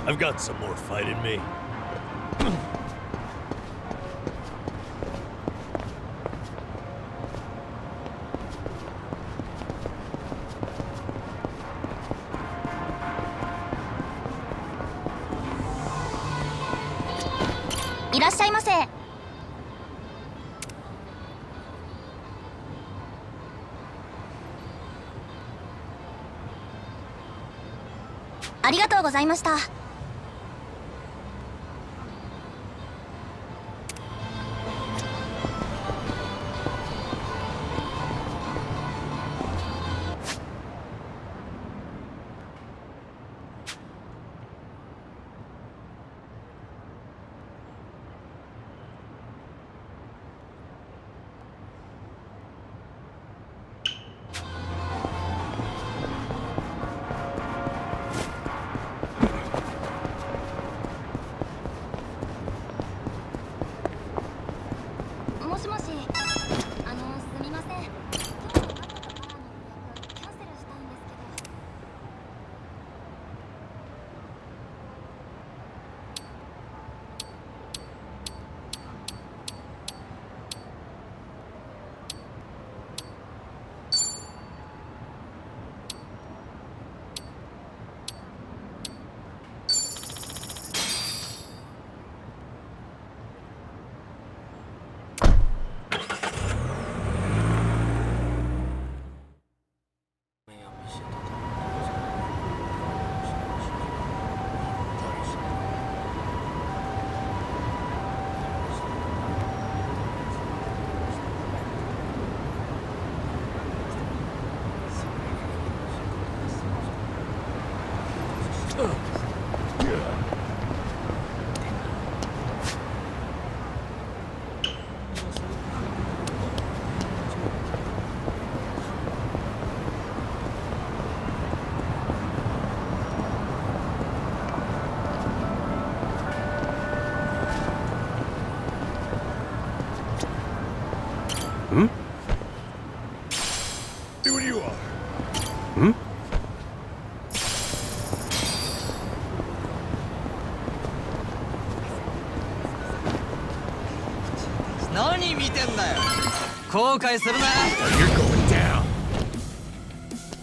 I've got some more fight in me. いらっしゃいませ。ありがとうございました。もしもし、すみません。今日のバナナカラーの予約キャンセルしたいんですけど。Hmm? What you are? Hmm? 何見てんだよ。後悔するな。 You're going down.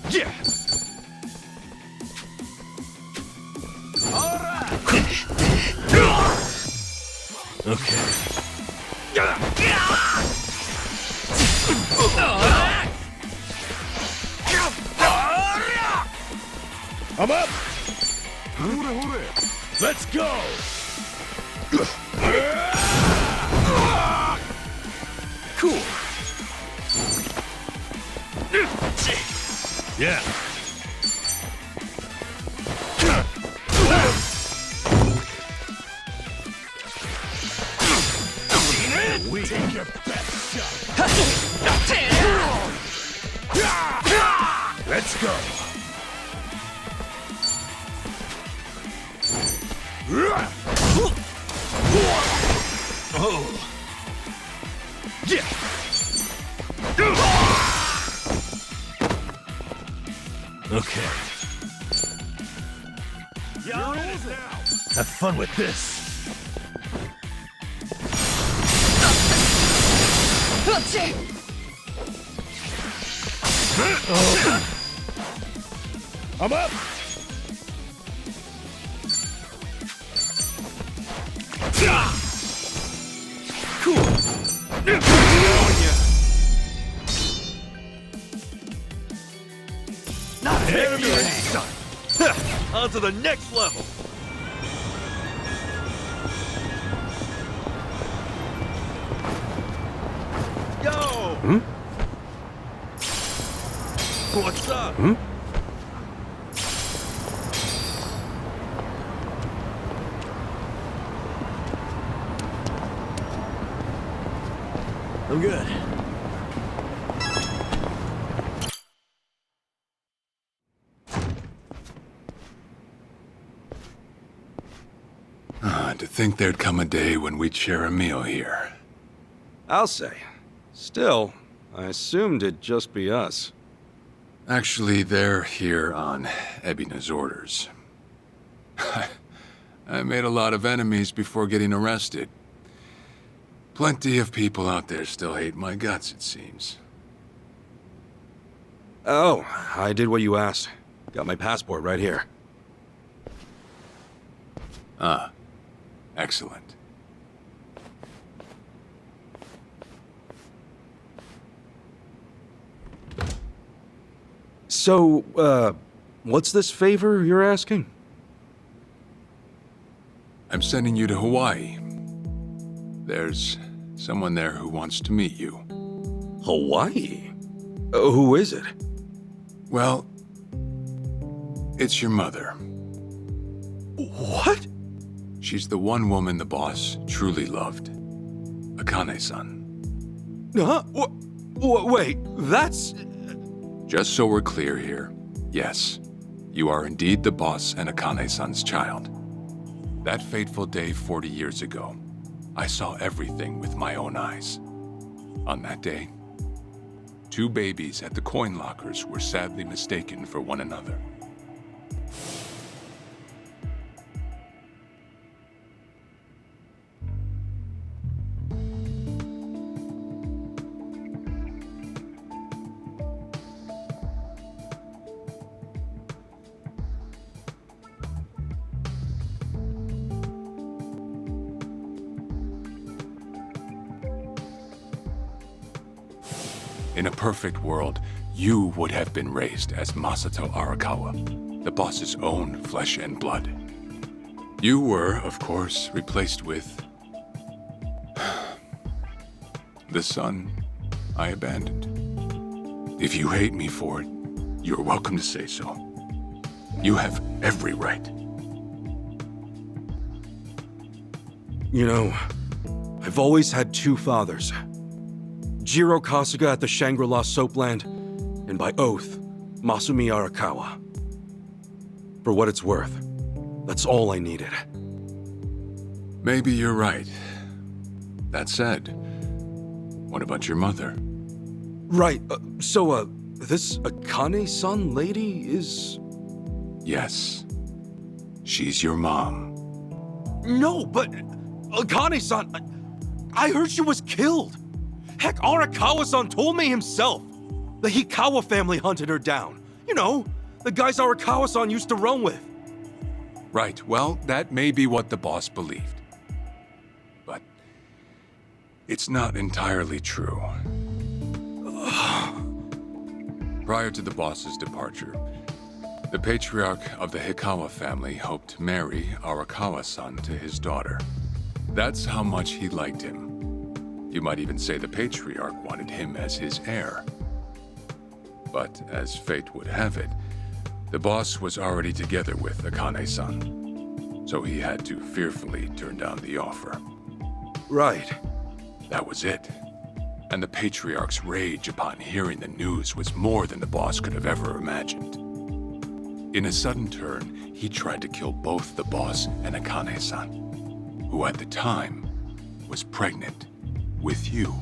Yeah. All right. Okay. I'm up. Let's go. Cool. Yeah. We take your best shot. Let's go. Oh. Yeah. Okay. Have fun with this. Oh. I'm up. Cool. Not heavy, son. On to the next level. Yo. Hmm? What's up? Hmm? I'm good. To think there'd come a day when we'd share a meal here. I'll say. Still, I assumed it'd just be us. Actually, they're here on Ebina's orders. I made a lot of enemies before getting arrested. Plenty of people out there still hate my guts, it seems. Oh, I did what you asked. Got my passport right here. Ah, excellent. So, what's this favor you're asking? I'm sending you to Hawaii. There's someone there who wants to meet you. Hawaii? Who is it? Well, it's your mother. What? She's the one woman the boss truly loved. Akane-san. Huh? Wait, that's... Just so we're clear here, yes, you are indeed the boss and Akane-san's child. That fateful day 40 years ago, I saw everything with my own eyes. On that day, 2 babies at the coin lockers were sadly mistaken for one another. In a perfect world, you would have been raised as Masato Arakawa, the boss's own flesh and blood. You were, of course, replaced with... the son I abandoned. If you hate me for it, you're welcome to say so. You have every right. You know, I've always had 2 fathers. Jiro Kasuga at the Shangri-La Soapland, and by oath, Masumi Arakawa. For what it's worth, that's all I needed. Maybe you're right. That said, what about your mother? Right, so, this Akane-san lady is... Yes. She's your mom. No, but... Akane-san... I heard she was killed! Heck, Arakawa-san told me himself! The Hikawa family hunted her down. You know, the guys Arakawa-san used to roam with. Right, well, that may be what the boss believed. But... it's not entirely true. Prior to the boss's departure, the patriarch of the Hikawa family hoped to marry Arakawa-san to his daughter. That's how much he liked him. You might even say the patriarch wanted him as his heir. But as fate would have it, the boss was already together with Akane-san, so he had to fearfully turn down the offer. Right. That was it. And the patriarch's rage upon hearing the news was more than the boss could have ever imagined. In a sudden turn, he tried to kill both the boss and Akane-san, who at the time was pregnant with you.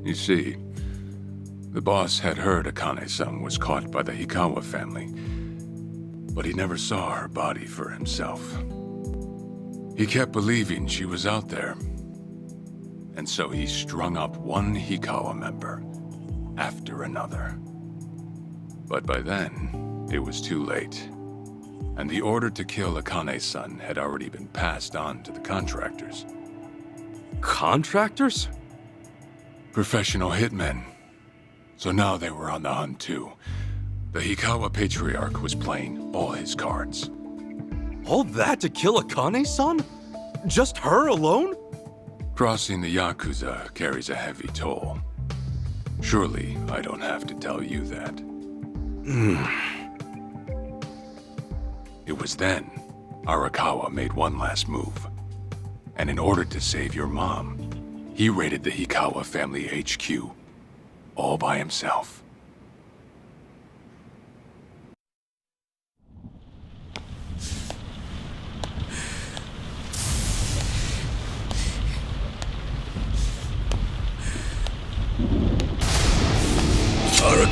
You see, the boss had heard Akane-san was caught by the Hikawa family, but he never saw her body for himself. He kept believing she was out there, and so he strung up one Hikawa member after another. But by then, it was too late, and the order to kill Akane-san had already been passed on to the contractors. Contractors? Professional hitmen. So now they were on the hunt too. The Hikawa patriarch was playing all his cards. All that to kill Akane-san? Just her alone? Crossing the Yakuza carries a heavy toll. Surely I don't have to tell you that. It was then Arakawa made one last move. And in order to save your mom, he raided the Hikawa family HQ all by himself.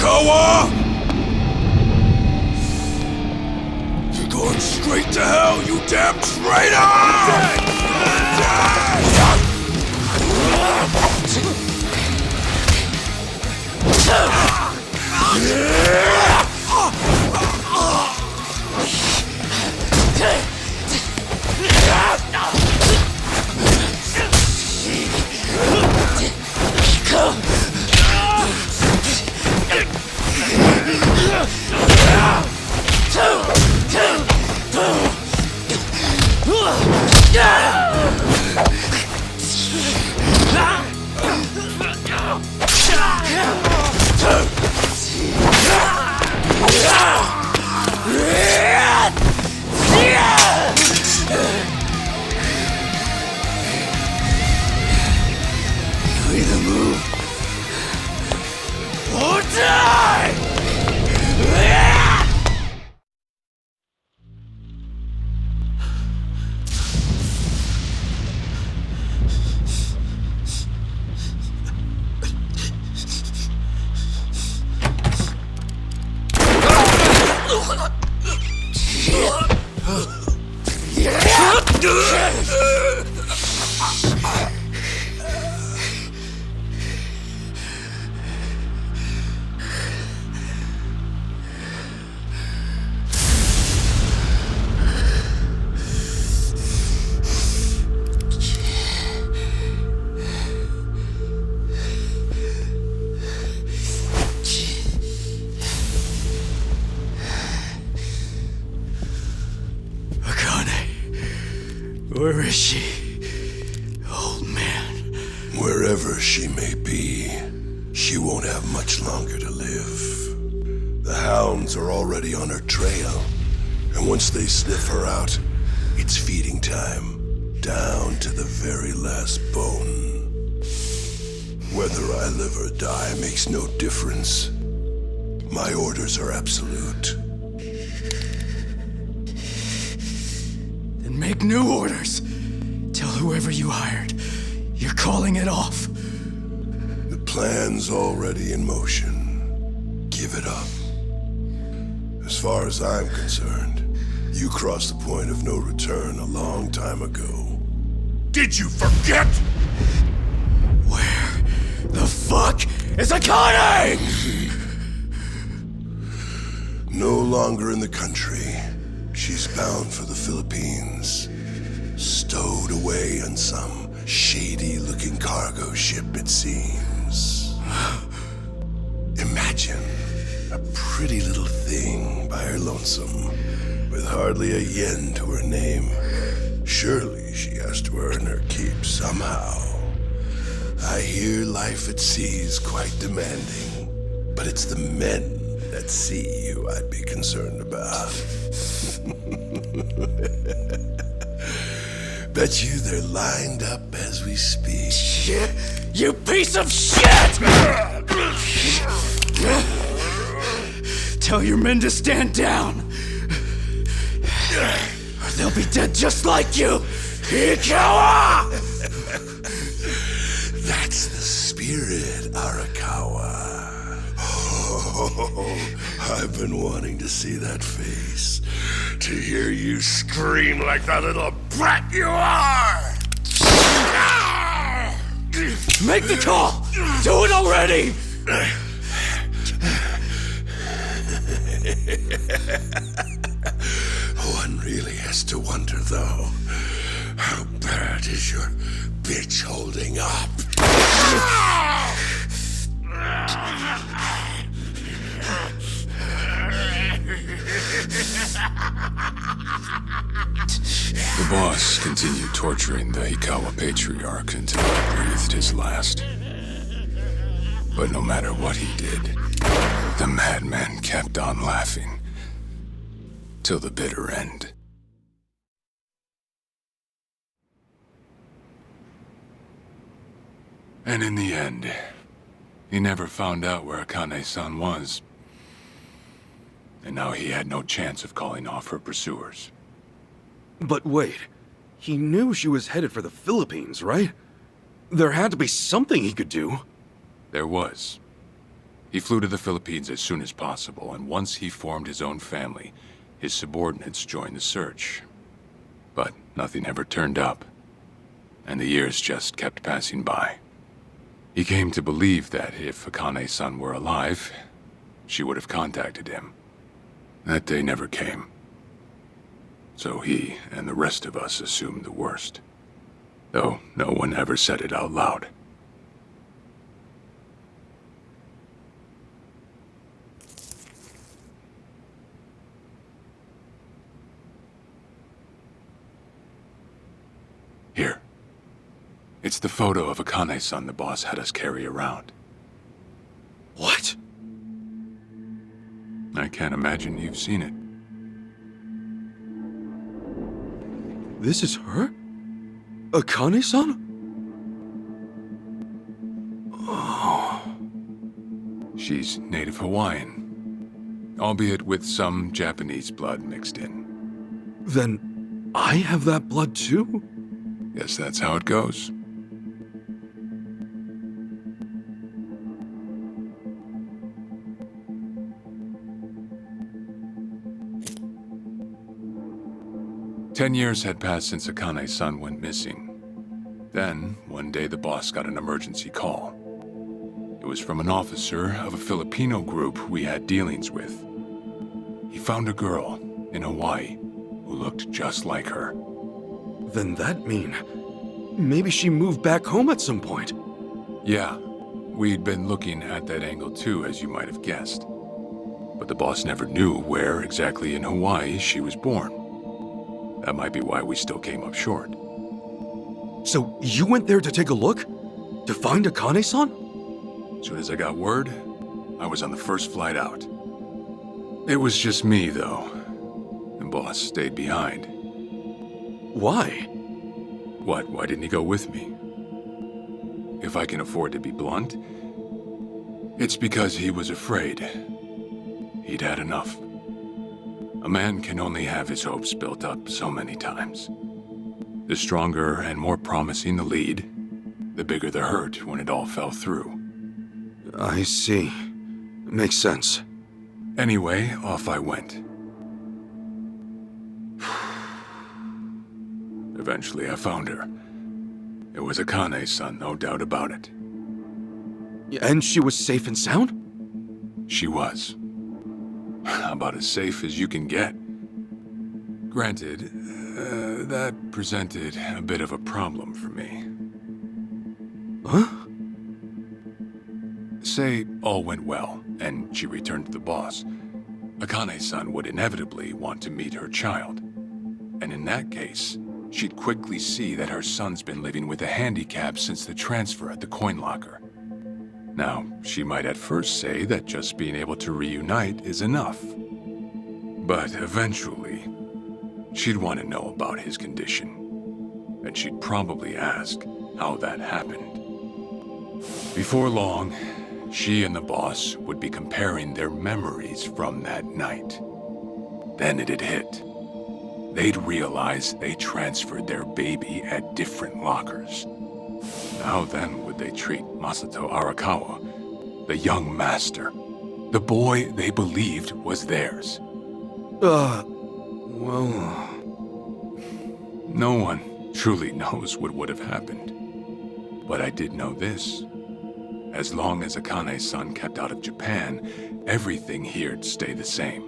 Arakawa! You're going straight to hell, you damn traitor! You either move or die! Where is she? Old man. Wherever she may be, she won't have much longer to live. The hounds are already on her trail, and once they sniff her out, it's feeding time, down to the very last bone. Whether I live or die makes no difference. My orders are absolute. Make new orders. Tell whoever you hired, you're calling it off. The plan's already in motion. Give it up. As far as I'm concerned, you crossed the point of no return a long time ago. Did you forget? Where the fuck is Akane? No longer in the country. She's bound for the Philippines, stowed away on some shady-looking cargo ship, it seems. Imagine a pretty little thing by her lonesome, with hardly a yen to her name. Surely she has to earn her keep somehow. I hear life at sea is quite demanding, but it's the men at sea who I'd be concerned about. Bet you they're lined up as we speak. Shit! You piece of shit! Tell your men to stand down, or they'll be dead just like you, Ikawa! That's the spirit, Arakawa. Oh, I've been wanting to see that face. To hear you scream like the little brat you are! Make the call! Do it already! One really has to wonder, though, how bad is your bitch holding up? The boss continued torturing the Hikawa patriarch until he breathed his last. But no matter what he did, the madman kept on laughing. Till the bitter end. And in the end, he never found out where Akane-san was. And now he had no chance of calling off her pursuers. But wait, he knew she was headed for the Philippines, right? There had to be something he could do. There was. He flew to the Philippines as soon as possible, and once he formed his own family, his subordinates joined the search. But nothing ever turned up, and the years just kept passing by. He came to believe that if Akane-san were alive, she would have contacted him. That day never came. So he and the rest of us assumed the worst, though no one ever said it out loud. Here. It's the photo of Akane-san the boss had us carry around. What? I can't imagine you've seen it. This is her? Akane-san? She's native Hawaiian, albeit with some Japanese blood mixed in. Then I have that blood too? Guess that's how it goes. Ten years had passed since Akane-san went missing. Then, one day the boss got an emergency call. It was from an officer of a Filipino group we had dealings with. He found a girl in Hawaii who looked just like her. Then that mean maybe she moved back home at some point. Yeah, we'd been looking at that angle too, as you might have guessed. But the boss never knew where exactly in Hawaii she was born. That might be why we still came up short. So you went there to take a look? To find Akane-san? As soon as I got word, I was on the first flight out. It was just me, though. The boss stayed behind. Why? What? Why didn't he go with me? If I can afford to be blunt, it's because he was afraid. He'd had enough. A man can only have his hopes built up so many times. The stronger and more promising the lead, the bigger the hurt when it all fell through. I see. Makes sense. Anyway, off I went. Eventually, I found her. It was Akane-san, no doubt about it. And she was safe and sound? She was. About as safe as you can get. Granted, that presented a bit of a problem for me. Huh? Say all went well, and she returned to the boss. Akane-san would inevitably want to meet her child. And in that case, she'd quickly see that her son's been living with a handicap since the transfer at the coin locker. Now, she might at first say that just being able to reunite is enough. But eventually, she'd want to know about his condition. And she'd probably ask how that happened. Before long, she and the boss would be comparing their memories from that night. Then it'd hit. They'd realize they transferred their baby at different lockers. How then would they treat Masato Arakawa, the young master, the boy they believed was theirs? Well... No one truly knows what would have happened. But I did know this. As long as Akane-san kept out of Japan, everything here'd stay the same.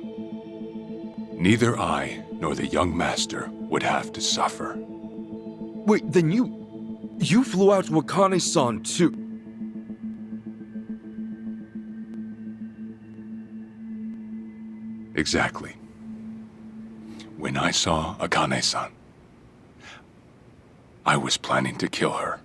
Neither I nor the young master would have to suffer. Wait, then you flew out to Akane-san too? Exactly. When I saw Akane-san, I was planning to kill her.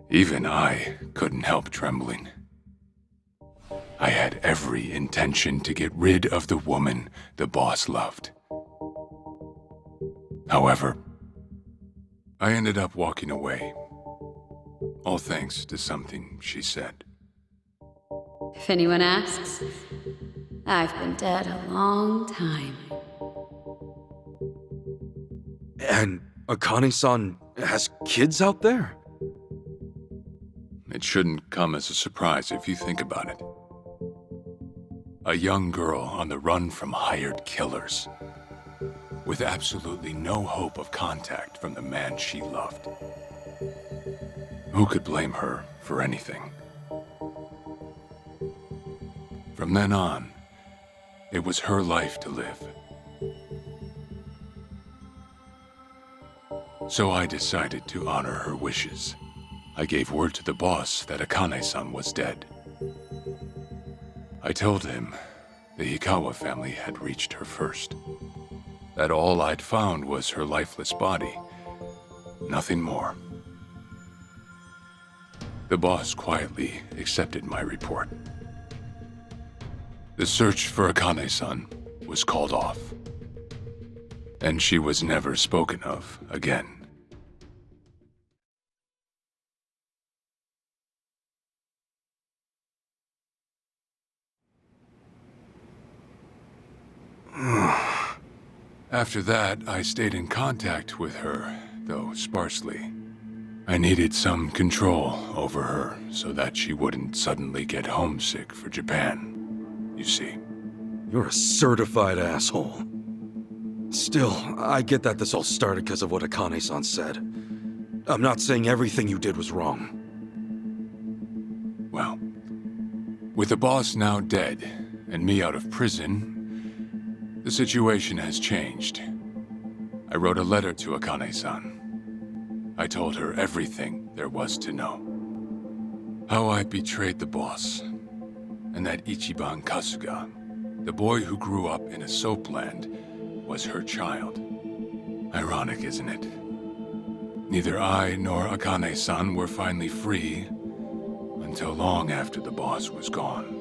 Even I couldn't help trembling. I had every intention to get rid of the woman the boss loved. However, I ended up walking away. All thanks to something she said. If anyone asks, I've been dead a long time. And Akane-san has kids out there? It shouldn't come as a surprise if you think about it. A young girl on the run from hired killers, with absolutely no hope of contact from the man she loved. Who could blame her for anything? From then on, it was her life to live. So I decided to honor her wishes. I gave word to the boss that Akane-san was dead. I told him the Hikawa family had reached her first. That all I'd found was her lifeless body. Nothing more. The boss quietly accepted my report. The search for Akane-san was called off. And she was never spoken of again. After that, I stayed in contact with her, though sparsely. I needed some control over her so that she wouldn't suddenly get homesick for Japan, you see. You're a certified asshole. Still, I get that this all started because of what Akane-san said. I'm not saying everything you did was wrong. Well, with the boss now dead and me out of prison, the situation has changed. I wrote a letter to Akane-san. I told her everything there was to know. How I betrayed the boss, and that Ichiban Kasuga, the boy who grew up in a soapland, was her child. Ironic, isn't it? Neither I nor Akane-san were finally free until long after the boss was gone.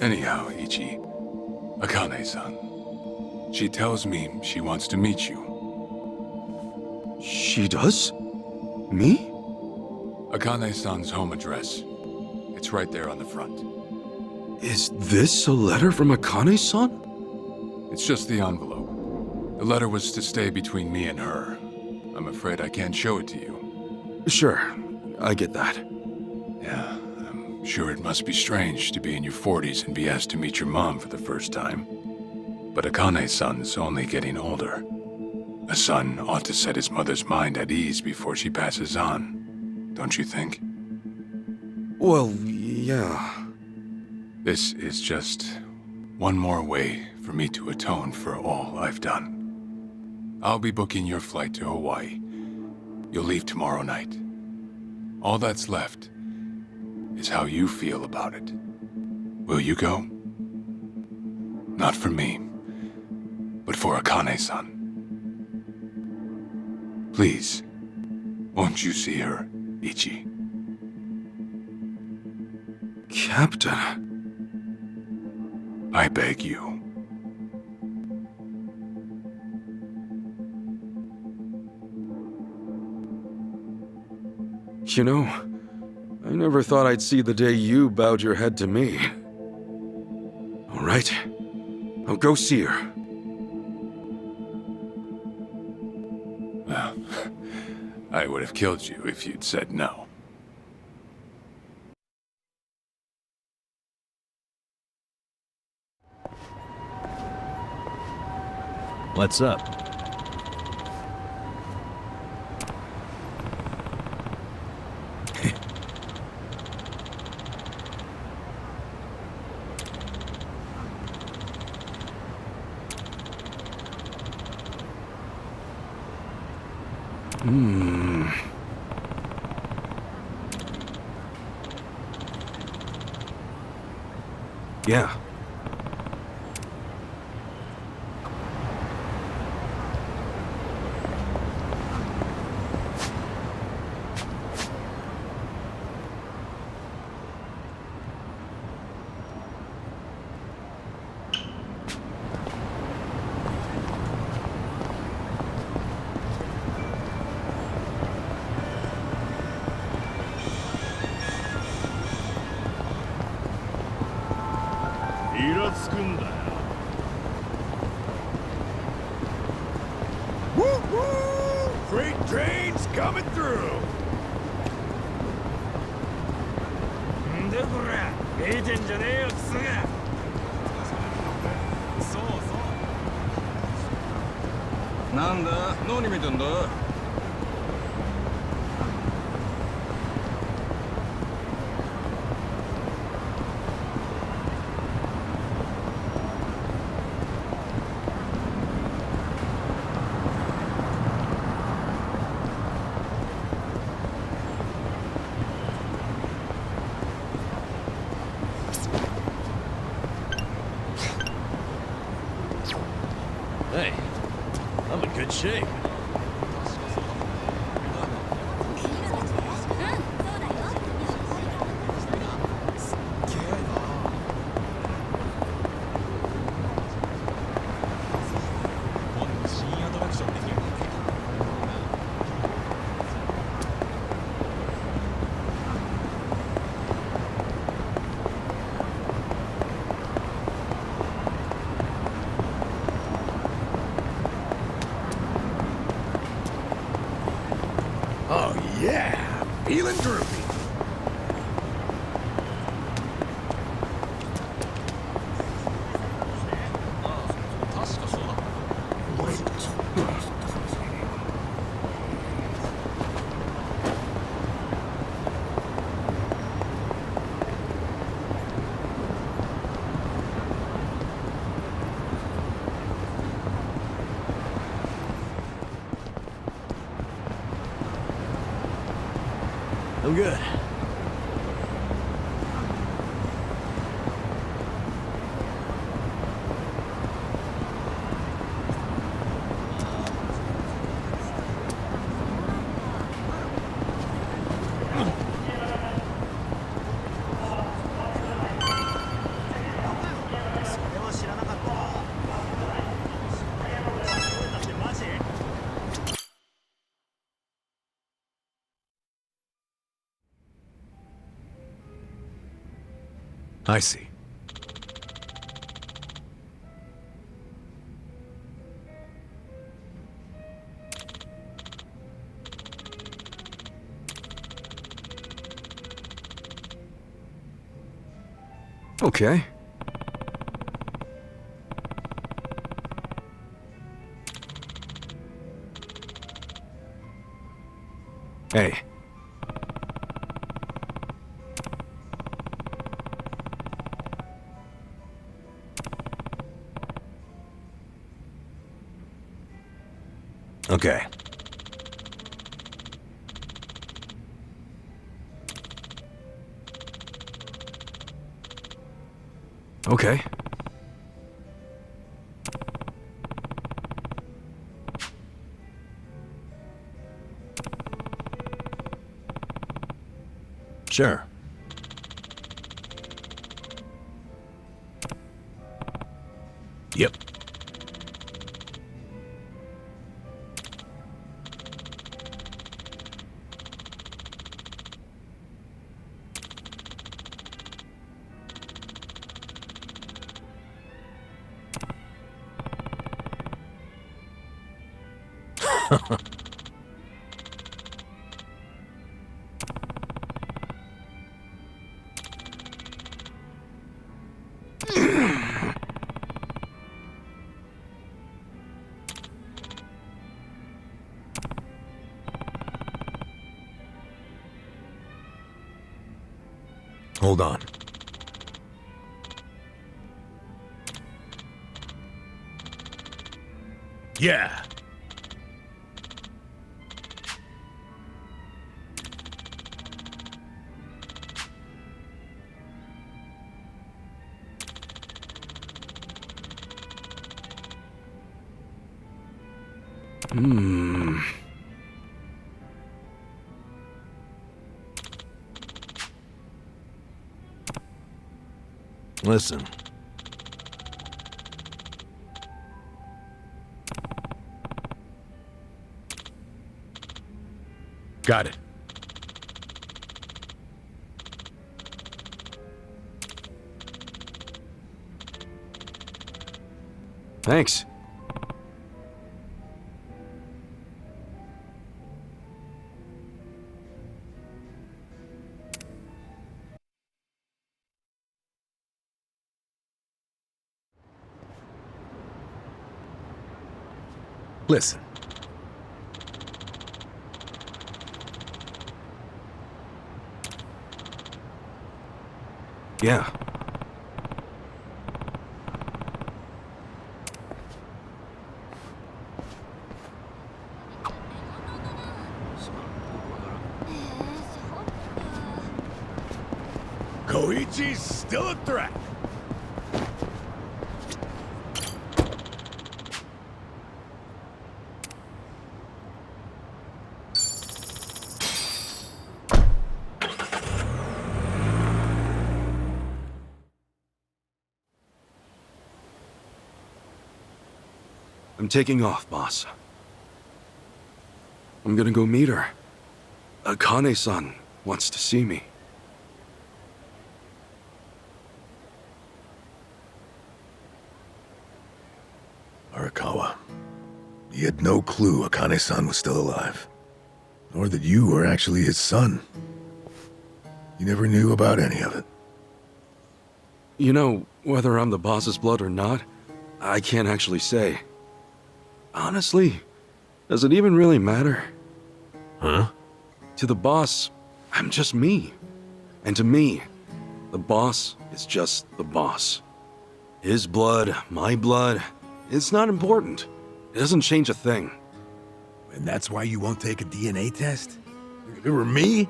Anyhow, Ichi, Akane-san, she tells me she wants to meet you. She does? Me? Akane-san's home address. It's right there on the front. Is this a letter from Akane-san? It's just the envelope. The letter was to stay between me and her. I'm afraid I can't show it to you. Sure, I get that. Yeah, I'm sure it must be strange to be in your 40s and be asked to meet your mom for the first time. But Akane-san's only getting older. A son ought to set his mother's mind at ease before she passes on, don't you think? Well, yeah. This is just one more way for me to atone for all I've done. I'll be booking your flight to Hawaii. You'll leave tomorrow night. All that's left is how you feel about it. Will you go? Not for me, but for Akane-san. Please, won't you see her, Ichi? Captain. I beg you. You know, I never thought I'd see the day you bowed your head to me. All right, I'll go see her. Well, I would have killed you if you'd said no. What's up? Yeah. イラつくんだよ。Woo woo! Freight trains coming through! んでこら、見てんじゃねえよ、クソが。そうそう。なんだ、何見てんだ。Hey, I'm in good shape. Oh yeah, feeling groovy. I'm good. I see. Okay. Hey. Okay. Okay. Sure. Yep. Hold on. Yeah. Hmm. Listen. Got it. Thanks. Listen. Yeah. Koichi's still a threat. I'm taking off, boss. I'm gonna go meet her. Akane-san wants to see me. Arakawa, he had no clue Akane-san was still alive. Nor that you were actually his son. You never knew about any of it. You know, whether I'm the boss's blood or not, I can't actually say. Honestly, does it even really matter? Huh? To the boss, I'm just me. And to me, the boss is just the boss. His blood, my blood, it's not important. It doesn't change a thing. And that's why you won't take a DNA test? If it were me,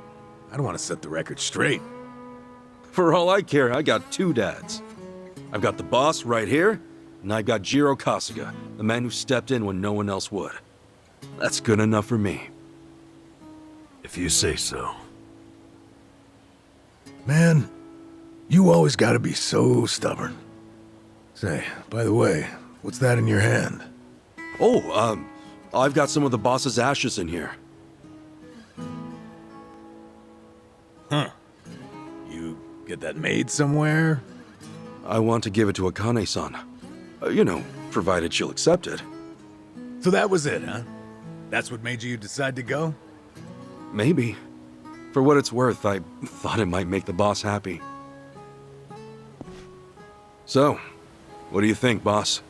I'd want to set the record straight. For all I care, I got two dads. I've got the boss right here, and I've got Jiro Kasuga, the man who stepped in when no one else would. That's good enough for me. If you say so. Man, you always gotta be so stubborn. Say, by the way, what's that in your hand? Oh, I've got some of the boss's ashes in here. Huh. You get that made somewhere? I want to give it to Akane-san. You know, provided she'll accept it. So that was it, huh? That's what made you decide to go? Maybe. For what it's worth, I thought it might make the boss happy. So, what do you think, boss?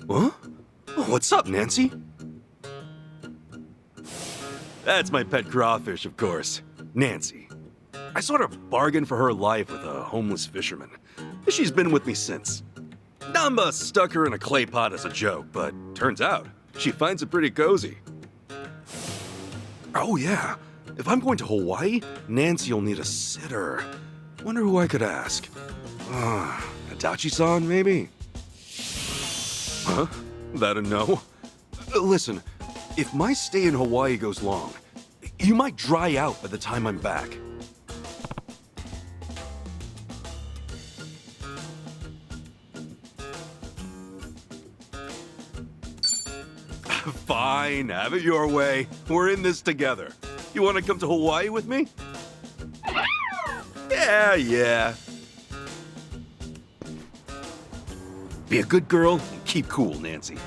Huh? Oh, what's up, Nancy? That's my pet crawfish, of course. Nancy. I sort of bargained for her life with a homeless fisherman. She's been with me since. Namba stuck her in a clay pot as a joke, but turns out she finds it pretty cozy. Oh yeah, if I'm going to Hawaii, Nancy'll need a sitter. Wonder who I could ask. Adachi-san, maybe? Huh? That a no? Listen, if my stay in Hawaii goes long, you might dry out by the time I'm back. Fine, have it your way. We're in this together. You want to come to Hawaii with me? Yeah. Be a good girl and keep cool, Nancy.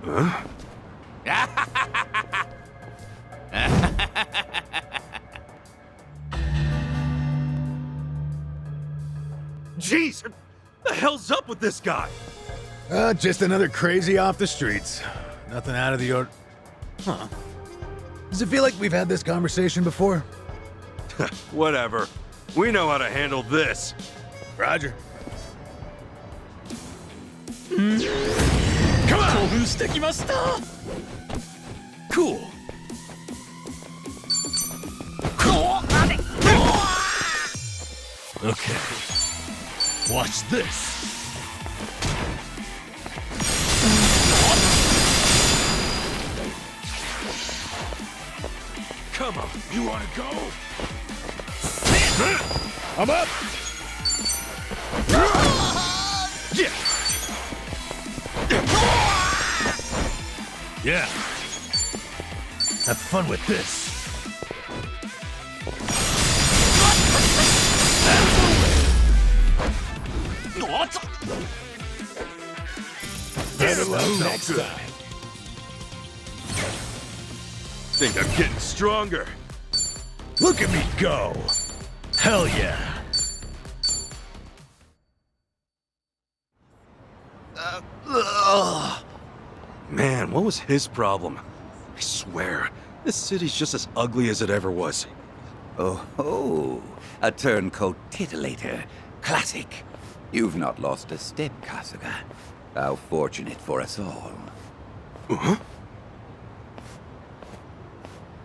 Huh? Jeez, what the hell's up with this guy? Just another crazy off the streets. Nothing out of the Does it feel like we've had this conversation before? Whatever. We know how to handle this. Roger. 興奮してきました Cool. Okay. Watch this. Come on, you wanna go? I'm up! Yeah. Yeah. Have fun with this. What? Better luck next time. Think I'm getting stronger. Look at me go. Hell yeah. Man, what was his problem? I swear, this city's just as ugly as it ever was. Oh, a turncoat titillator. Classic. You've not lost a step, Kasuga. How fortunate for us all. Huh?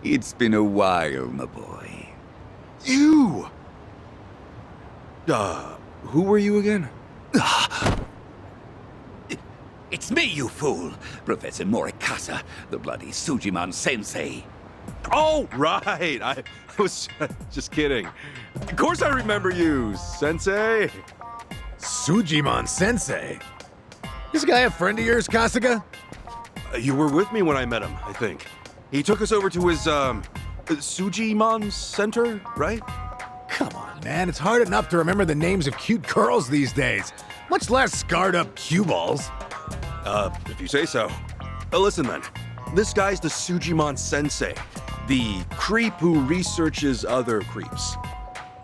It's been a while, my boy. You! Who were you again? It's me, you fool! Professor Morikasa, the bloody Sujiman sensei. Oh, right! I was just kidding. Of course I remember you, Sensei! Sujiman Sensei? This guy a friend of yours, Kasuga? You were with me when I met him, I think. He took us over to his, Sujimon Center, right? Come on, man. It's hard enough to remember the names of cute girls these days, much less scarred up cue balls. If you say so. Listen then, this guy's the Sujimon Sensei, the creep who researches other creeps.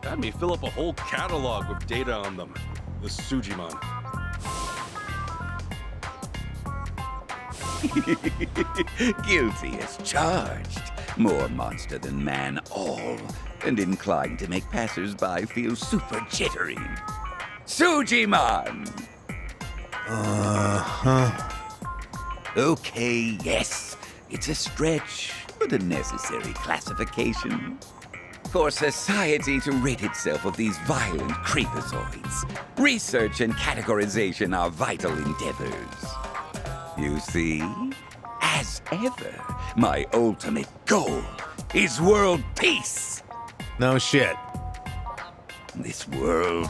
Had me fill up a whole catalog with data on them, the Sujimon. Guilty as charged. More monster than man all, and inclined to make passers-by feel super jittery. Sujiman! Okay, yes. It's a stretch, but a necessary classification. For society to rid itself of these violent creepazoids, research and categorization are vital endeavors. You see, as ever, my ultimate goal is world peace. No shit. This world,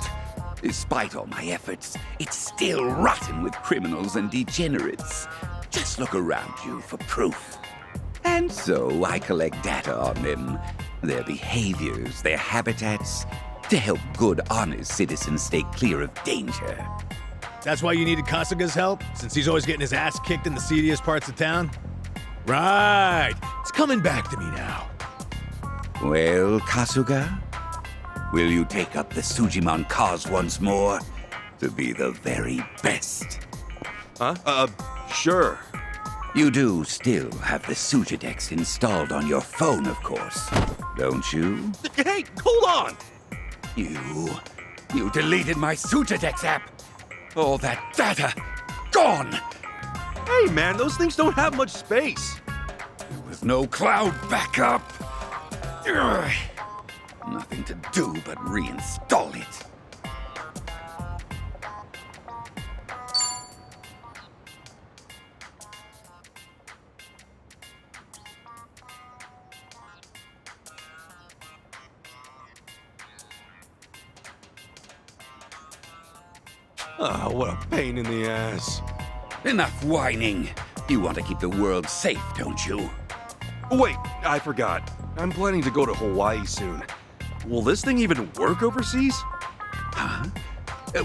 despite all my efforts, it's still rotten with criminals and degenerates. Just look around you for proof. And so I collect data on them, their behaviors, their habitats, to help good, honest citizens stay clear of danger. That's why you needed Kasuga's help, since he's always getting his ass kicked in the seediest parts of town? Right. It's coming back to me now. Well, Kasuga, will you take up the Sujimon cause once more to be the very best? Huh? Sure. You do still have the Sujidex installed on your phone, of course, don't you? Hey, hold on! You deleted my Sujidex app! All that data, gone! Hey man, those things don't have much space. With no cloud backup! Ugh. Nothing to do but reinstall it. Ah, what a pain in the ass. Enough whining. You want to keep the world safe, don't you? Wait, I forgot. I'm planning to go to Hawaii soon. Will this thing even work overseas? Huh?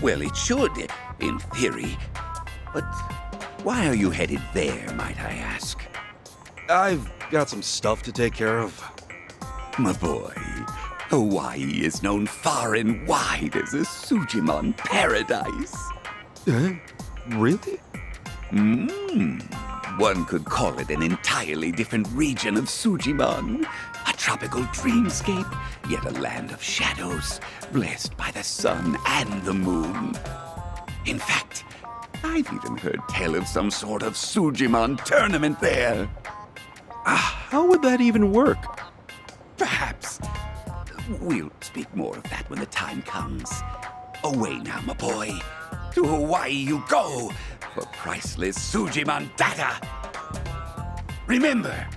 Well, it should, in theory. But why are you headed there, might I ask? I've got some stuff to take care of. My boy, Hawaii is known far and wide as a Sujimon paradise. Really? One could call it an entirely different region of Sujimon. A tropical dreamscape, yet a land of shadows, blessed by the sun and the moon. In fact, I've even heard tell of some sort of Sujimon tournament there. How would that even work? Perhaps. We'll speak more of that when the time comes. Away now, my boy. To Hawaii you go for priceless Sujimon data. Remember,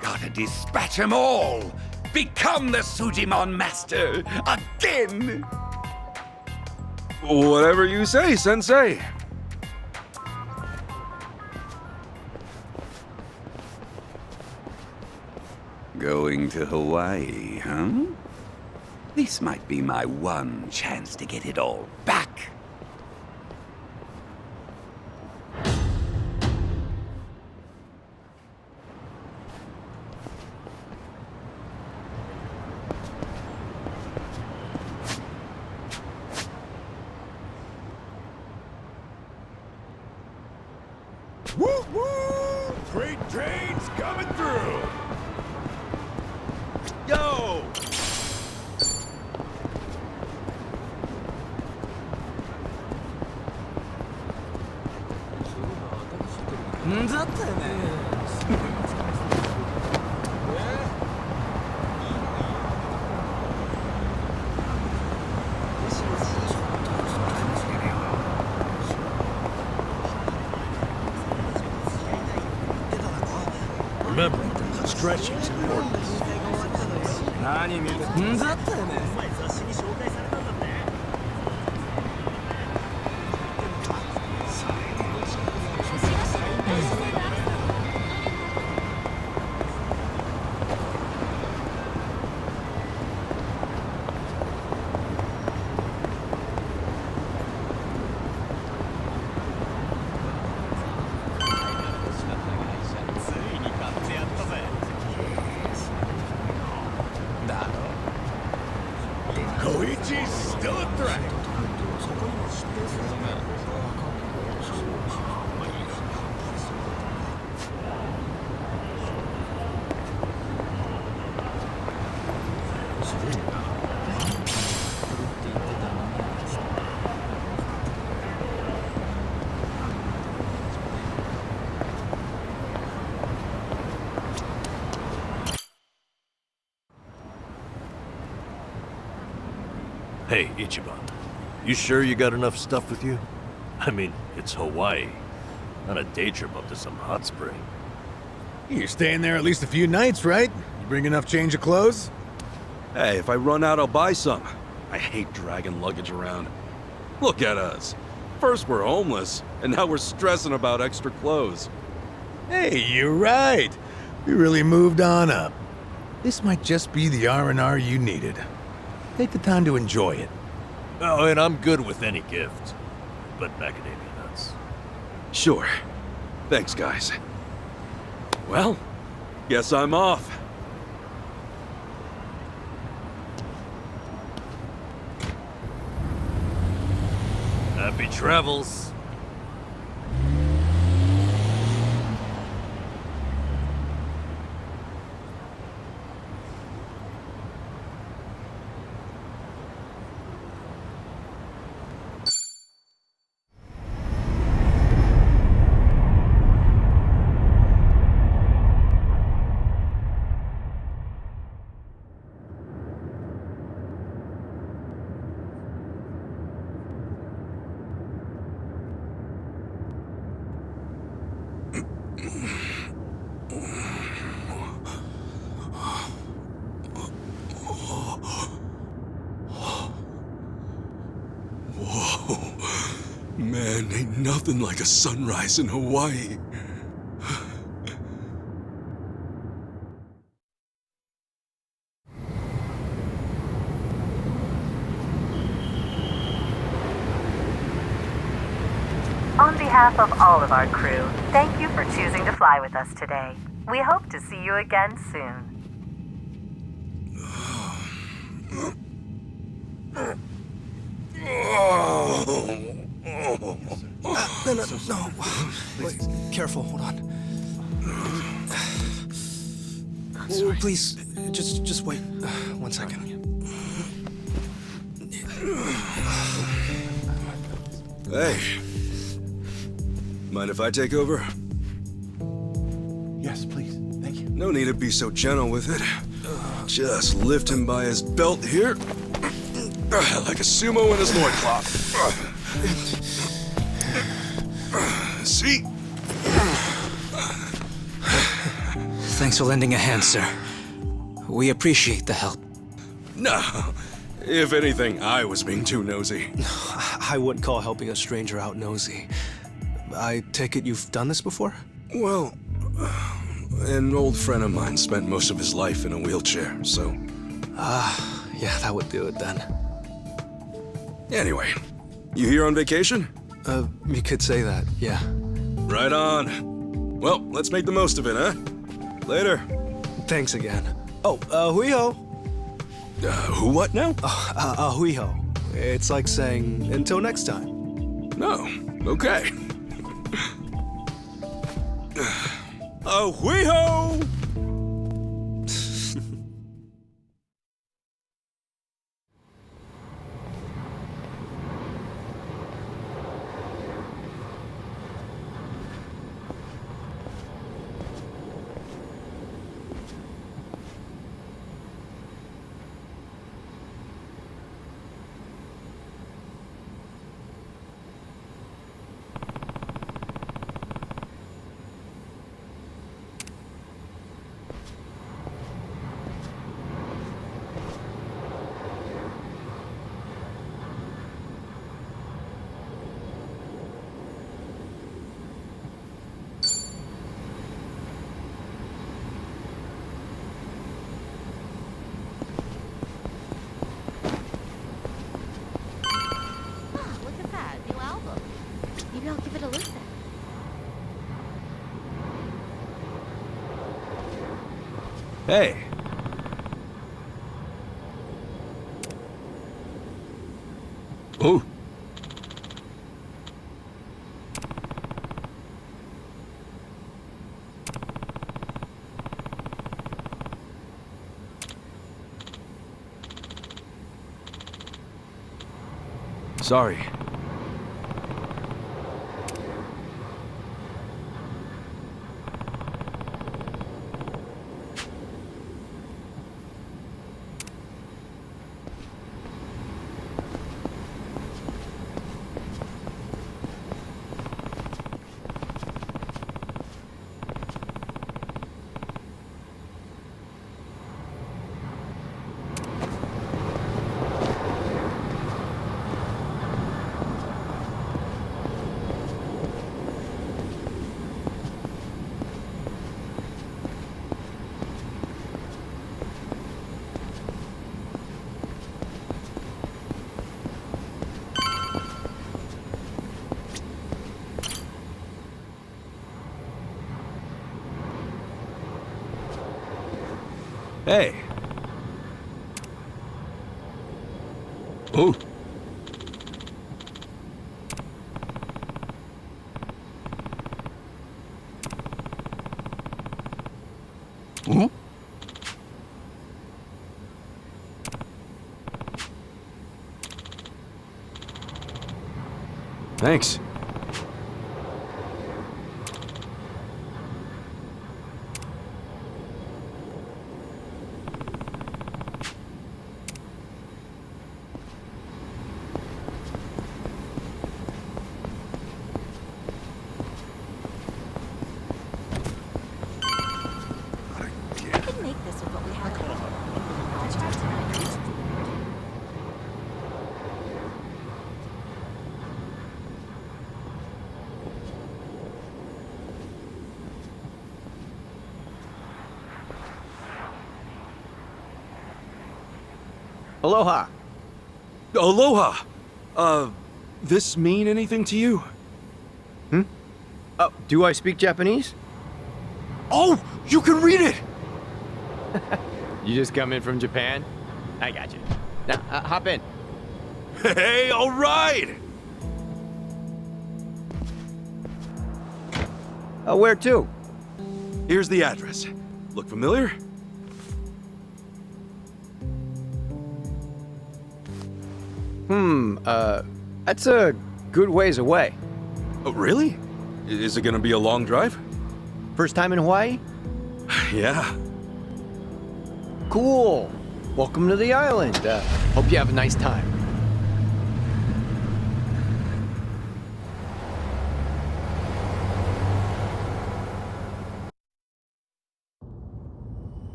gotta dispatch 'em all. Become the Sujimon master again. Whatever you say, Sensei. Going to Hawaii, huh? This might be my one chance to get it all back. Woo woo! Freight trains coming through! Yo! Remember, stretching's important. Koichi's still a threat. Hey, Ichiban. You sure you got enough stuff with you? I mean, it's Hawaii. Not a day trip up to some hot spring. You're staying there at least a few nights, right? You bring enough change of clothes? Hey, if I run out, I'll buy some. I hate dragging luggage around. Look at us. First we're homeless, and now we're stressing about extra clothes. Hey, you're right. We really moved on up. This might just be the R&R you needed. Take the time to enjoy it. Oh, and I'm good with any gift. But macadamia nuts. Sure. Thanks, guys. Well, guess I'm off. Happy travels. Man, ain't nothing like a sunrise in Hawaii. On behalf of all of our crew, thank you for choosing to fly with us today. We hope to see you again soon. No. Wait, careful, hold on. Oh, please, just wait 1 second. Hey. Mind if I take over? Yes, please. Thank you. No need to be so gentle with it. Just lift him by his belt here. Like a sumo in his loincloth. See? Thanks for lending a hand, sir. We appreciate the help. No. If anything, I was being too nosy. I wouldn't call helping a stranger out nosy. I take it you've done this before? Well, an old friend of mine spent most of his life in a wheelchair, so... Yeah, that would do it then. Anyway, you here on vacation? You could say that, yeah. Right on. Well, let's make the most of it, huh? Later. Thanks again. Oh, huiho. Who what now? Huiho. It's like saying, until next time. No. Okay. Huiho! Look at that, new album. Maybe I'll give it a listen. Hey. Oh. Sorry. Hey. Oh. Oh. Thanks. I can make this with what we have. I'll try tonight. Aloha. Aloha! This mean anything to you? Do I speak Japanese? Oh! You can read it! You just come in from Japan? I got you. Now, hop in. Hey, alright! Where to? Here's the address. Look familiar? That's a good ways away. Oh, really? Is it gonna be a long drive? First time in Hawaii? Yeah. Cool. Welcome to the island. Hope you have a nice time.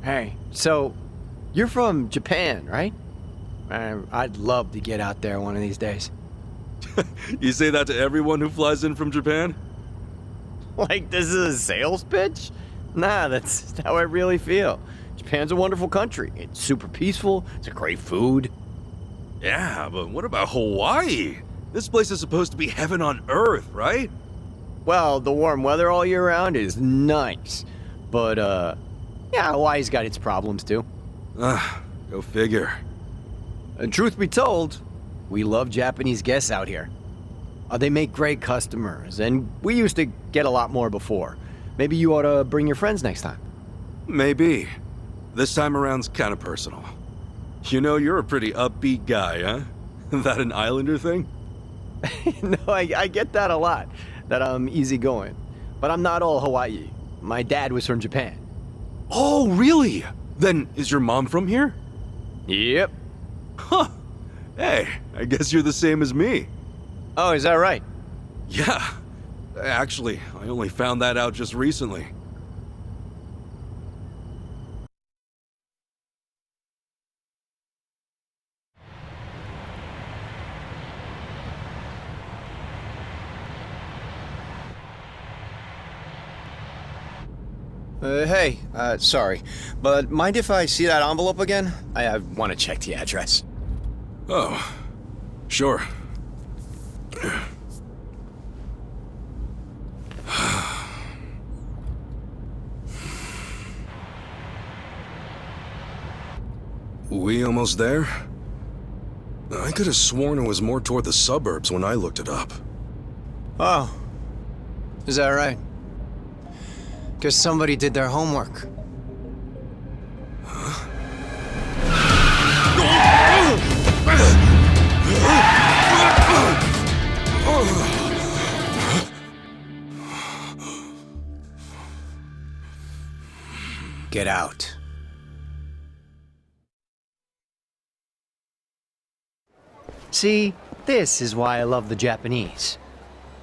Hey, so you're from Japan, right? I'd love to get out there one of these days. You say that to everyone who flies in from Japan? Like this is a sales pitch? Nah, that's how I really feel. Japan's a wonderful country. It's super peaceful. It's a great food. Yeah, but what about Hawaii? This place is supposed to be heaven on earth, right? Well, the warm weather all year round is nice. But, yeah, Hawaii's got its problems too. Go figure. And truth be told, we love Japanese guests out here. They make great customers, and we used to get a lot more before. Maybe you ought to bring your friends next time. Maybe. This time around's kind of personal. You know, you're a pretty upbeat guy, huh? That an Islander thing? No, I get that a lot, that I'm easygoing. But I'm not all Hawaii. My dad was from Japan. Oh, really? Then is your mom from here? Yep. Huh. Hey, I guess you're the same as me. Oh, is that right? Yeah. Actually, I only found that out just recently. Hey, sorry, but mind if I see that envelope again? I want to check the address. Oh, sure. We almost there? I could have sworn it was more toward the suburbs when I looked it up. Oh, is that right? Guess somebody did their homework. Get out. See, this is why I love the Japanese.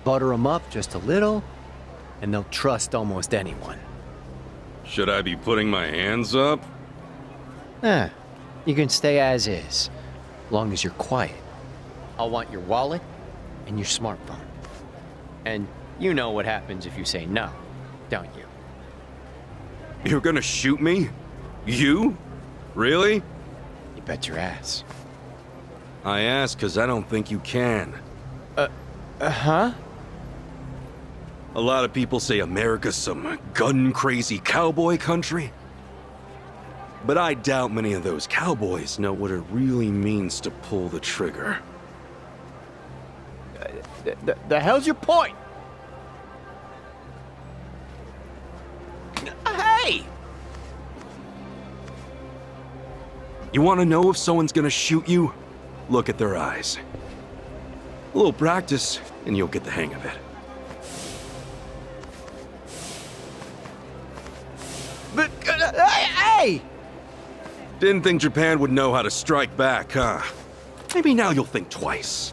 Butter them up just a little, and they'll trust almost anyone. Should I be putting my hands up? You can stay as is, long as you're quiet. I'll want your wallet and your smartphone. And you know what happens if you say no, don't you? You're gonna shoot me? You? Really? You bet your ass. I ask because I don't think you can. Huh? A lot of people say America's some gun-crazy cowboy country. But I doubt many of those cowboys know what it really means to pull the trigger. The hell's your point? Hey! You want to know if someone's gonna shoot you? Look at their eyes. A little practice, and you'll get the hang of it. But, hey! Didn't think Japan would know how to strike back, huh? Maybe now you'll think twice.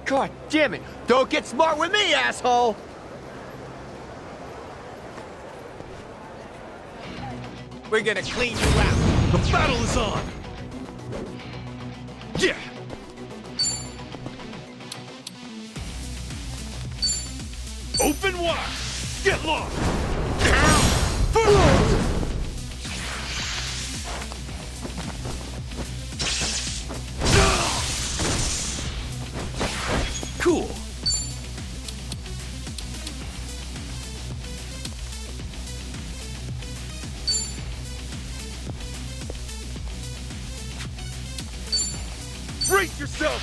God damn it! Don't get smart with me, asshole! We're gonna clean you out. The battle is on! Yeah! Open wide! Get lost! Cool. Brace yourself!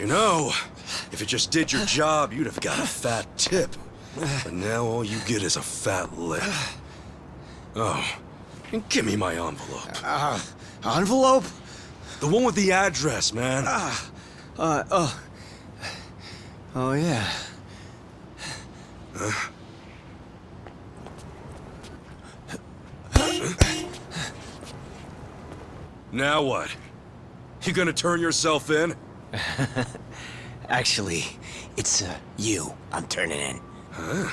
You know, if it just did your job, you'd have got a fat tip. But now all you get is a fat lip. Oh, and give me my envelope. Envelope? The one with the address, man. Oh, yeah. Now what? You gonna turn yourself in? Actually, it's you I'm turning in. Huh?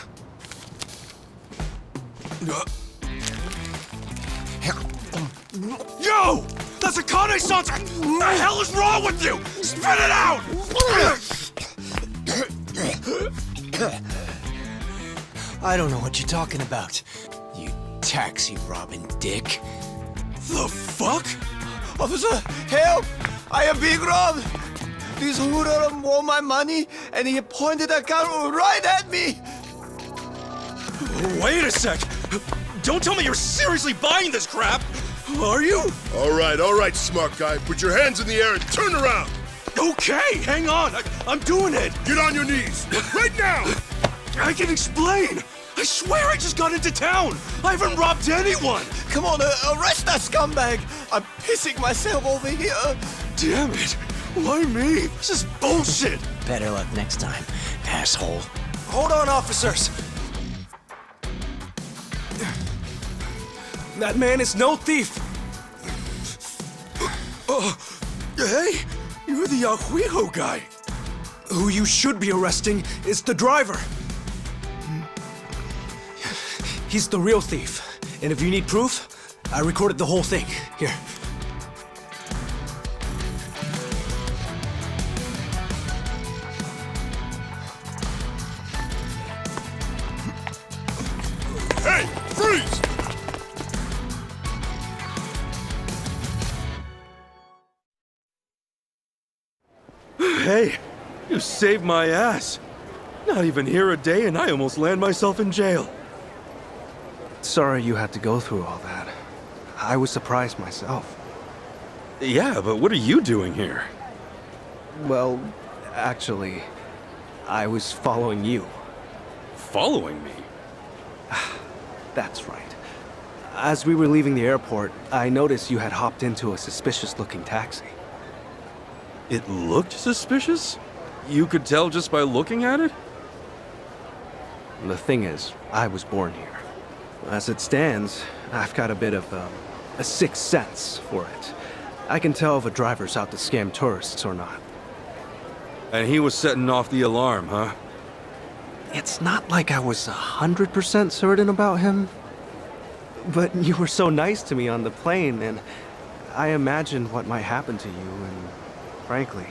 Yo! That's a Kane-san! What the hell is wrong with you? Spit it out! I don't know what you're talking about, you taxi-robbing dick. The fuck? Officer, help! I am being robbed! This hoodlum want my money, and he pointed a gun right at me! Wait a sec! Don't tell me you're seriously buying this crap! Are you? All right, smart guy. Put your hands in the air and turn around! Okay, hang on. I'm doing it. Get on your knees! Right now! I can explain! I swear I just got into town! I haven't robbed anyone! Come on, arrest that scumbag! I'm pissing myself over here! Damn it! Why me? This is bullshit! Better luck next time, asshole. Hold on, officers! That man is no thief! Hey! You're the Yahuiho guy! Who you should be arresting is the driver! He's the real thief. And if you need proof, I recorded the whole thing. Here. Hey, freeze! Hey, you saved my ass. Not even here a day and I almost land myself in jail. Sorry you had to go through all that. I was surprised myself. Yeah, but what are you doing here? Well, actually, I was following you. Following me? That's right. As we were leaving the airport, I noticed you had hopped into a suspicious-looking taxi. It looked suspicious? You could tell just by looking at it? The thing is, I was born here. As it stands, I've got a bit of a sixth sense for it. I can tell if a driver's out to scam tourists or not. And he was setting off the alarm, huh? It's not like I was 100% certain about him. But you were so nice to me on the plane, and I imagined what might happen to you, and frankly,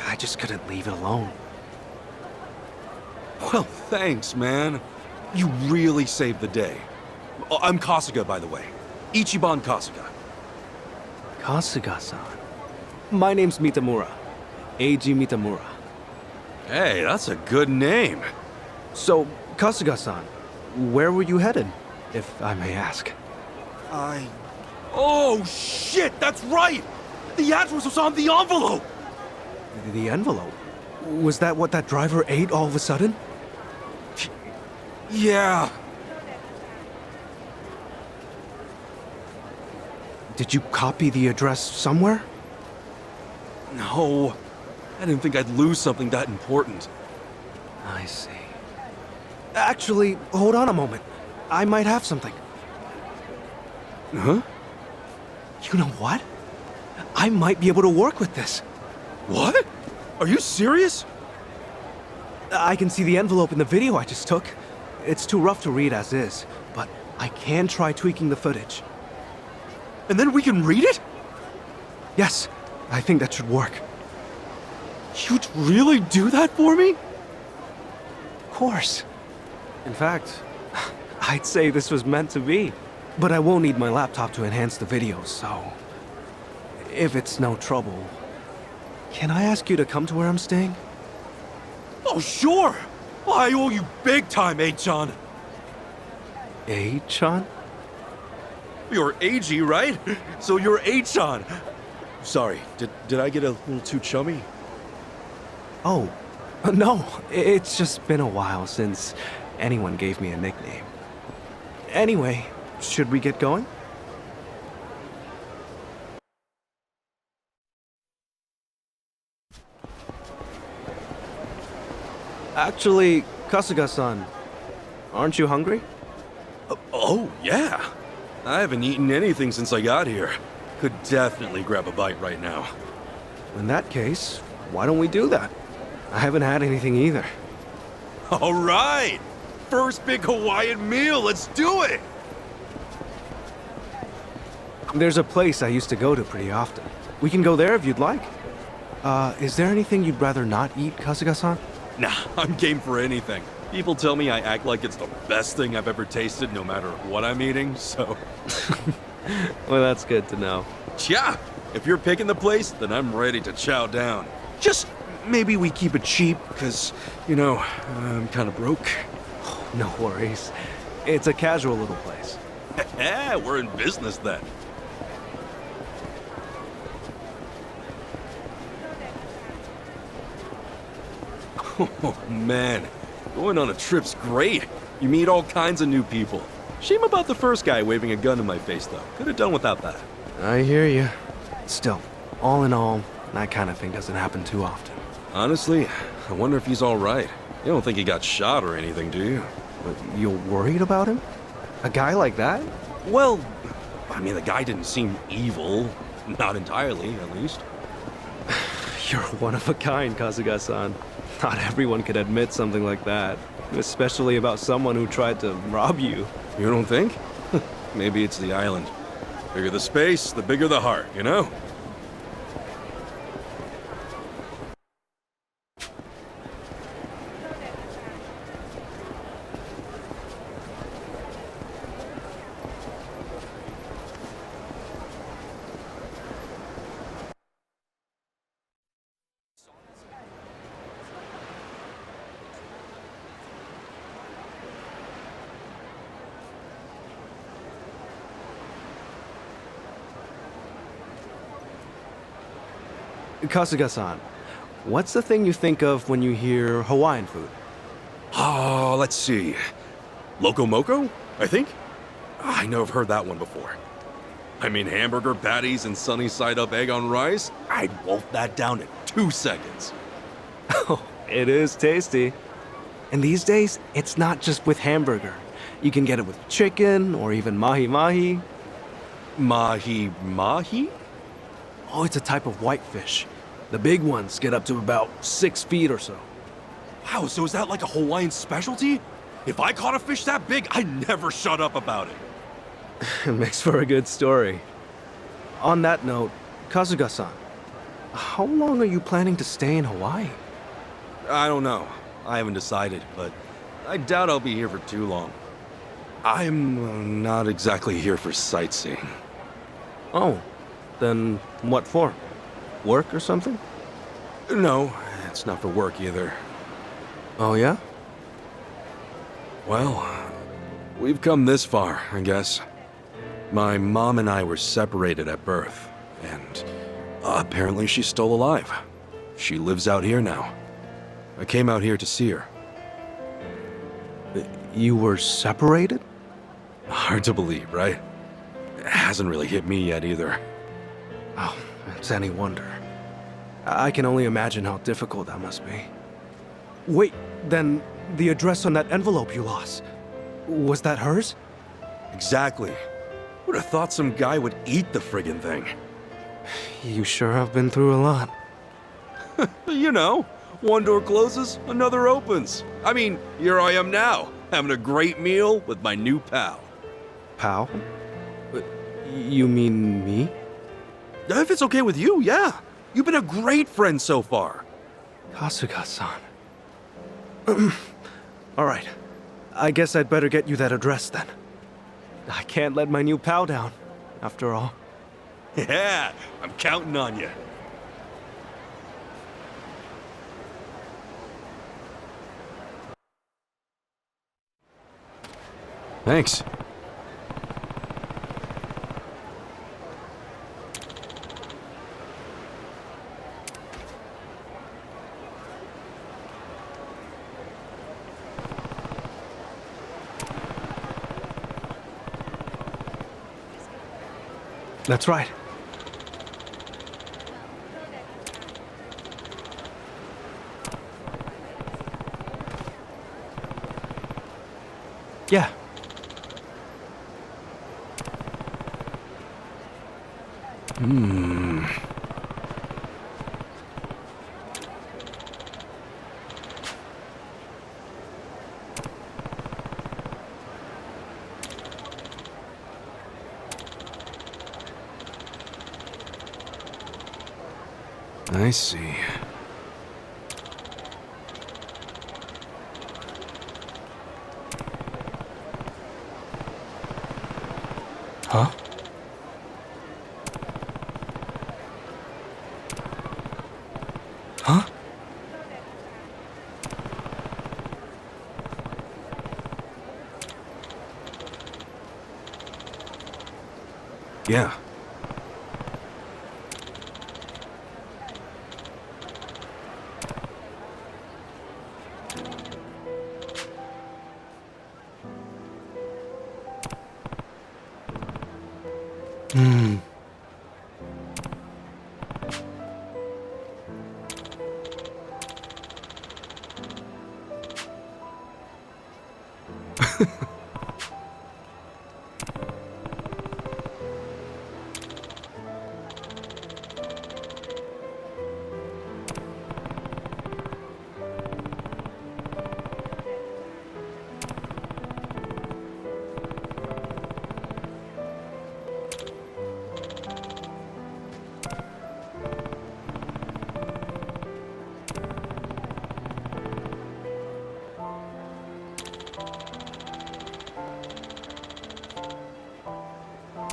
I just couldn't leave it alone. Well, thanks, man. You really saved the day. Oh, I'm Kasuga, by the way. Ichiban Kasuga. Kasuga-san. My name's Mitamura. Eiji Mitamura. Hey, that's a good name. So, Kasuga-san, where were you headed, if I may ask? Oh, shit, that's right! The address was on the envelope! The envelope? Was that what that driver ate all of a sudden? Yeah. Did you copy the address somewhere? No. I didn't think I'd lose something that important. I see. Actually, hold on a moment. I might have something. Huh? You know what? I might be able to work with this. What? Are you serious? I can see the envelope in the video I just took. It's too rough to read as is, but I can try tweaking the footage. And then we can read it? Yes, I think that should work. You'd really do that for me? Of course. In fact, I'd say this was meant to be. But I won't need my laptop to enhance the video, so... if it's no trouble, can I ask you to come to where I'm staying? Oh, sure! I owe you big time, A-chan. A-chan? You're A-G, right? So you're A-chan. Sorry, did I get a little too chummy? Oh, no, it's just been a while since anyone gave me a nickname. Anyway, should we get going? Actually, Kasuga-san, aren't you hungry? Oh, yeah. I haven't eaten anything since I got here. Could definitely grab a bite right now. In that case, why don't we do that? I haven't had anything either. All right! First big Hawaiian meal, let's do it! There's a place I used to go to pretty often. We can go there if you'd like. Is there anything you'd rather not eat, Kasuga-san? Nah, I'm game for anything. People tell me I act like it's the best thing I've ever tasted no matter what I'm eating, so... Well, that's good to know. Yeah, if you're picking the place, then I'm ready to chow down. Just maybe we keep it cheap, because, you know, I'm kind of broke. No worries. It's a casual little place. Yeah, we're in business then. Oh, man. Going on a trip's great. You meet all kinds of new people. Shame about the first guy waving a gun in my face, though. Could have done without that. I hear you. Still, all in all, that kind of thing doesn't happen too often. Honestly, I wonder if he's all right. You don't think he got shot or anything, do you? But you're worried about him? A guy like that? Well, I mean, the guy didn't seem evil. Not entirely, at least. You're one of a kind, Kasuga-san. Not everyone could admit something like that. Especially about someone who tried to rob you. You don't think? Maybe it's the island. Bigger the space, the bigger the heart, you know? Kasuga-san, what's the thing you think of when you hear Hawaiian food? Oh, let's see. Loco Moco, I think? I know I've heard that one before. I mean, hamburger patties and sunny side up egg on rice? I'd wolf that down in 2 seconds. Oh, it is tasty. And these days, it's not just with hamburger. You can get it with chicken or even mahi-mahi. Mahi-mahi? Oh, it's a type of whitefish. The big ones get up to about 6 feet or so. Wow, so is that like a Hawaiian specialty? If I caught a fish that big, I'd never shut up about it. It makes for a good story. On that note, Kasuga-san, how long are you planning to stay in Hawaii? I don't know. I haven't decided, but I doubt I'll be here for too long. I'm not exactly here for sightseeing. Oh, then what for? Work or something? No, it's not for work either. Oh, yeah? Well, we've come this far, I guess. My mom and I were separated at birth, and apparently she's still alive. She lives out here now. I came out here to see her. You were separated? Hard to believe, right? It hasn't really hit me yet either. Oh, it's any wonder. I can only imagine how difficult that must be. Wait, then the address on that envelope you lost, was that hers? Exactly. Would have thought some guy would eat the friggin' thing. You sure have been through a lot. You know, one door closes, another opens. I mean, here I am now, having a great meal with my new pal. Pal? You mean me? If it's okay with you, yeah. You've been a great friend so far. Kasuga-san. All right. I guess I'd better get you that address then. I can't let my new pal down, after all. Yeah, I'm counting on you. Thanks. That's right. Yeah. I see. Huh? Huh? Yeah.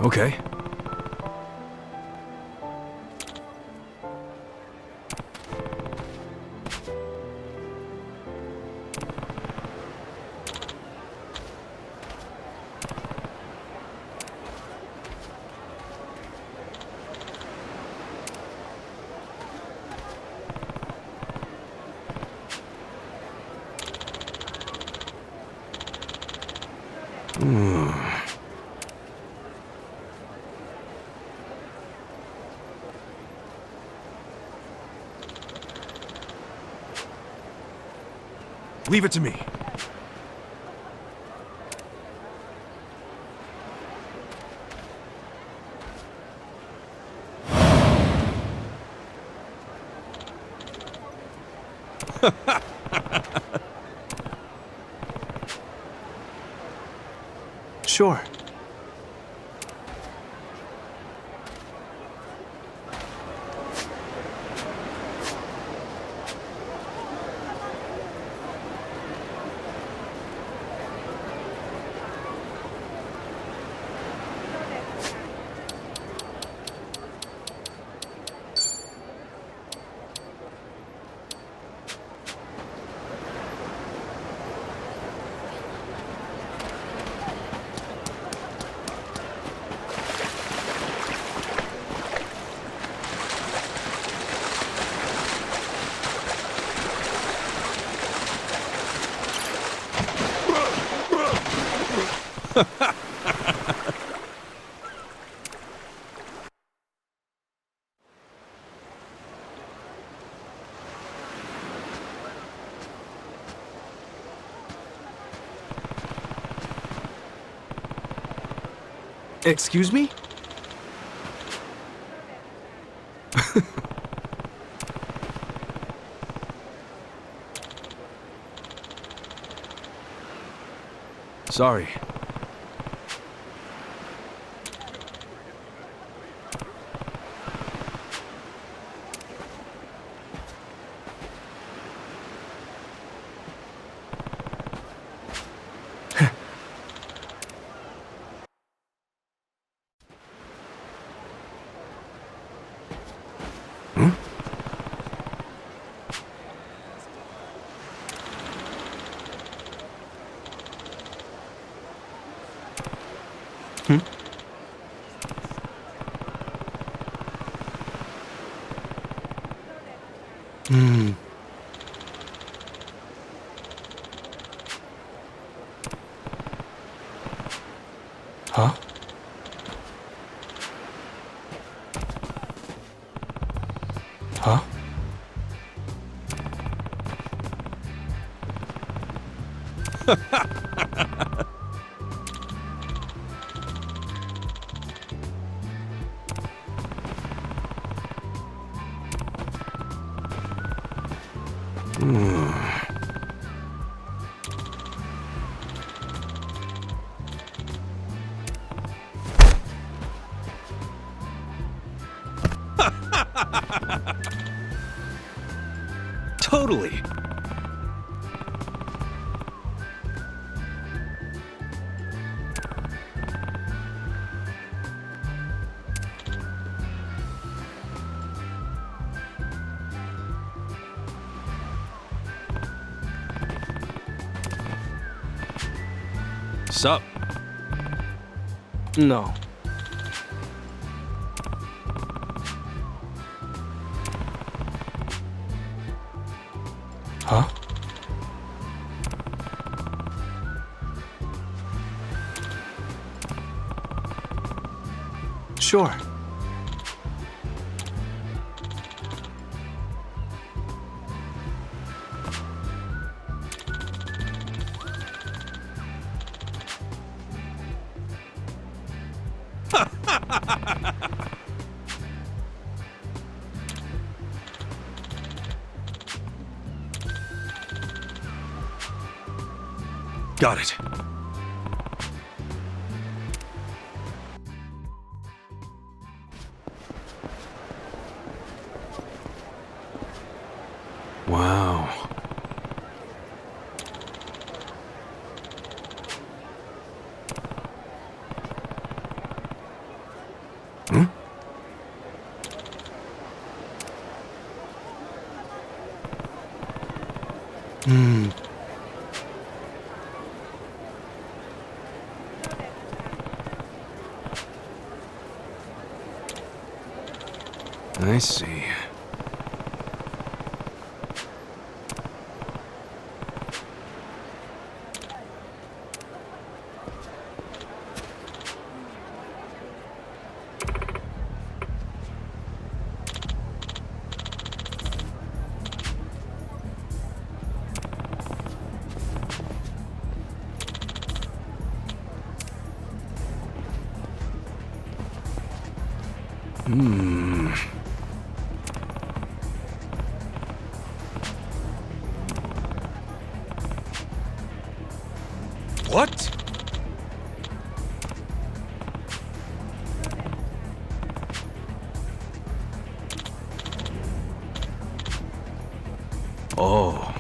Okay. Leave it to me. Sure. Excuse me? Sorry. Huh? Totally. Sup? No. Huh? Sure. Got it. Wow. Hmm? Hmm. I see. Hmm. What? Oh.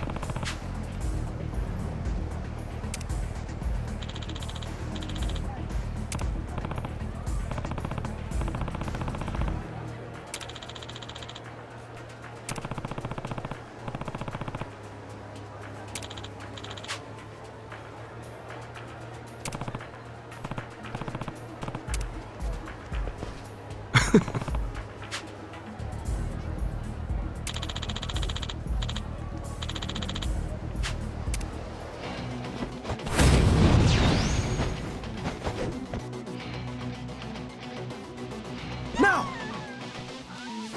Now!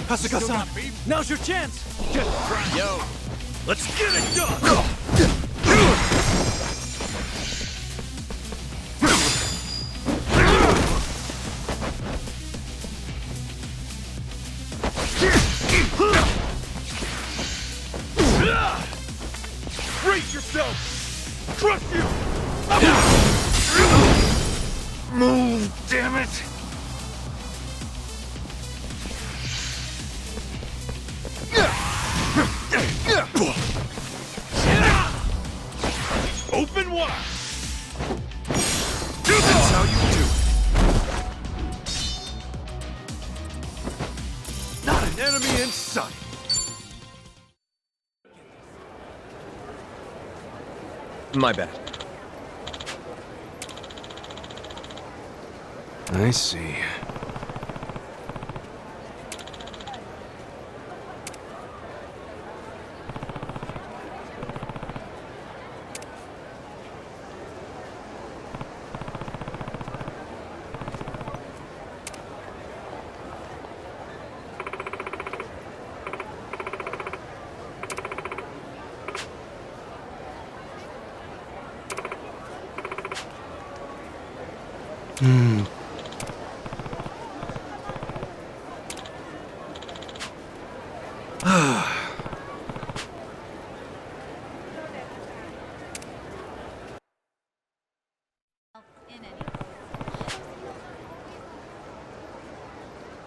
Kasuga-san, now's your chance! Yo, let's get it done! Brace yourself! Crush you! Move, damn it! Open wide! That's how you do it! Not an enemy in sight! My bad. I see.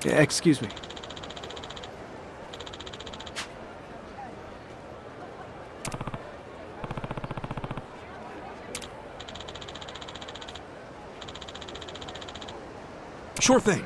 Excuse me. Sure thing.